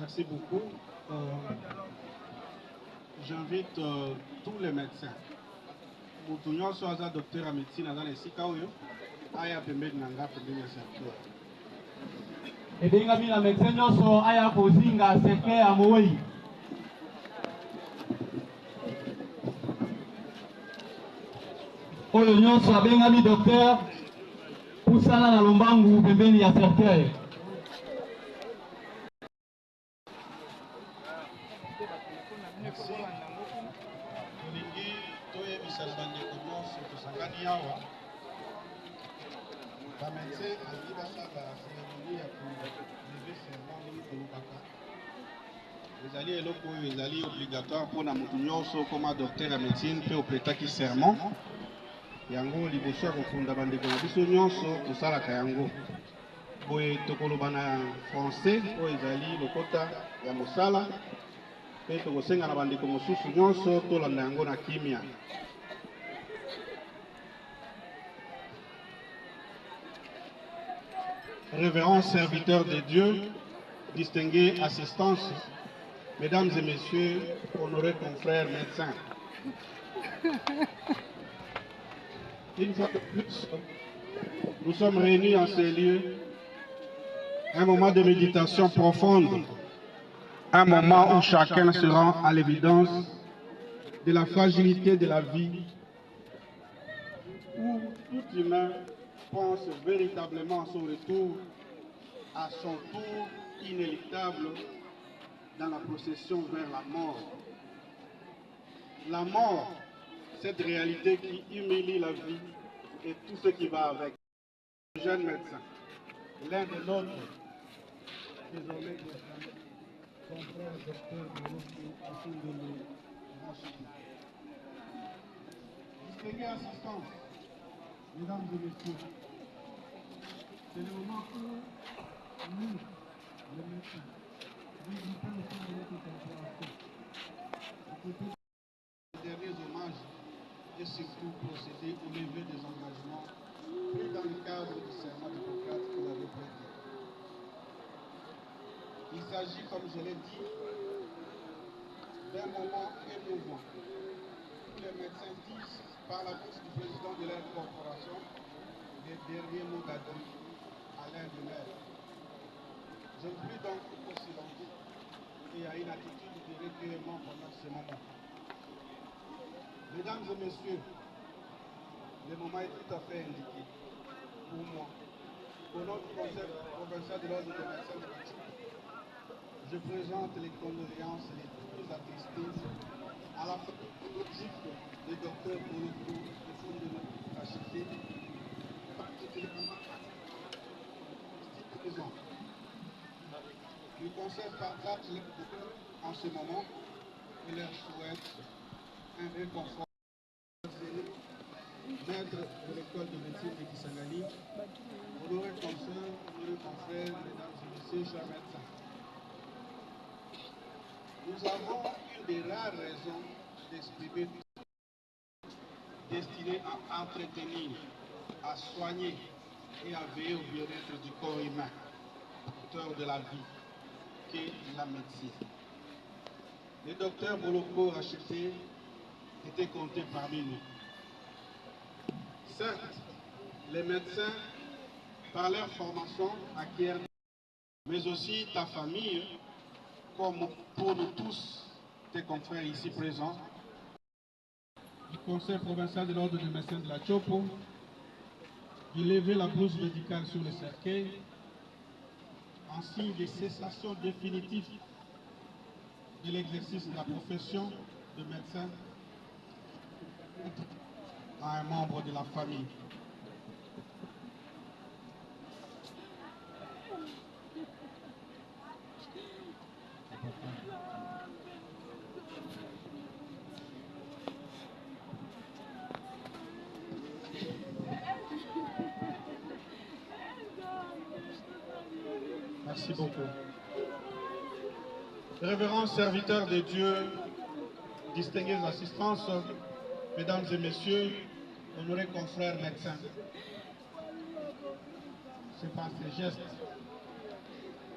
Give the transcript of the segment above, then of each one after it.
Merci beaucoup. J'invite tous les médecins. Moutounion soit docteur en médecine dans les Sikaoyo, aya pembeni nanga pembeni ya secteur. Ebenga mina médecin nyonso aya kozinga secteur ya Moyi. Oyo nyonso abengami docteur pusana na lombangu pembeni ya cercueil. Merci. Tolingi toyebisa bandeko nyonso tosangani awa. Ba médecin alingi basala cérémonie ya kolever serment ndenge tolobaka. Ezali eloko oyo ezali obligatoire mpona motu nyonso koma docteur ya médecine mpe opretaki serment. Yango liboso ya kokunda bandeko na biso nyonso tosalaka yango. Boye tokoloba na français oyo ezali lokota ya mosala mpe tokosenga na bandeko mosusu nyonso tolanda yango na kimia. Révérends serviteurs de Dieu, distingués assistance, mesdames et messieurs, honorés confrères médecins. Une fois de plus, nous sommes réunis en ces lieux, un moment de méditation profonde, un moment où chacun se rend à l'évidence de la fragilité de la vie, où tout humain pense véritablement à son retour, à son tour inéluctable dans la procession vers la mort. La mort, cette réalité qui humilie la vie et tout ce qui va avec. Jeune médecin, l'un de l'autre, désormais son frère docteur afin de le racheter. Distinguée assistance, mesdames et messieurs, c'est le moment où nous, les médecins, visitons aussi notre corporation. Écoutez les derniers hommages et surtout procéder au lever des engagements pris dans le cadre du serment d'Hippocrate que vous avez prêté. Il s'agit, comme je l'ai dit, d'un moment émouvant. Tous les médecins disent, par la bouche du président de leur corporation, les derniers mots d'adieu à l'un de leurs. Je ne puis donc aussi longtemps et à une attitude de recueillement pendant ce moment. Mesdames et messieurs, le moment est tout à fait indiqué pour moi. Au nom du Conseil provincial de l'ordre des médecins de Bachou, je présente les condoléances les plus attristées à la famille du docteur Bouloko et fond de notre HT, particulièrement présent. Le Conseil partage les docteurs en ce moment et leur souhaite un réconfort. Maître de l'école de médecine de Kisangani, honorés consoeurs, honorés confrères, mesdames et messieurs, chers médecins. Nous avons une des rares raisons d'exprimer destinées à entretenir, à soigner et à veiller au bien-être du corps humain, acteur de la vie, qu'est la médecine. Le docteur Boloko Racheté était compté parmi nous. Certes, les médecins, par leur formation, acquièrent, mais aussi ta famille, comme pour nous tous, tes confrères ici présents, du Conseil provincial de l'ordre des médecins de la Chopo, de lever la blouse médicale sur le cercueil, en signe de cessation définitive de l'exercice de la profession de médecin à un membre de la famille. Merci beaucoup. Révérends serviteurs de Dieu, distingués assistances, mesdames et messieurs, honorés confrères médecins, c'est par ces gestes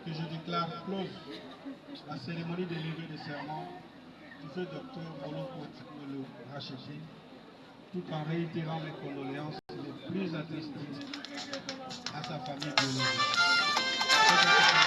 que je déclare close la cérémonie de levée de serment du feu docteur Boloko le racheté, tout en réitérant mes condoléances les plus attristées à sa famille biologique.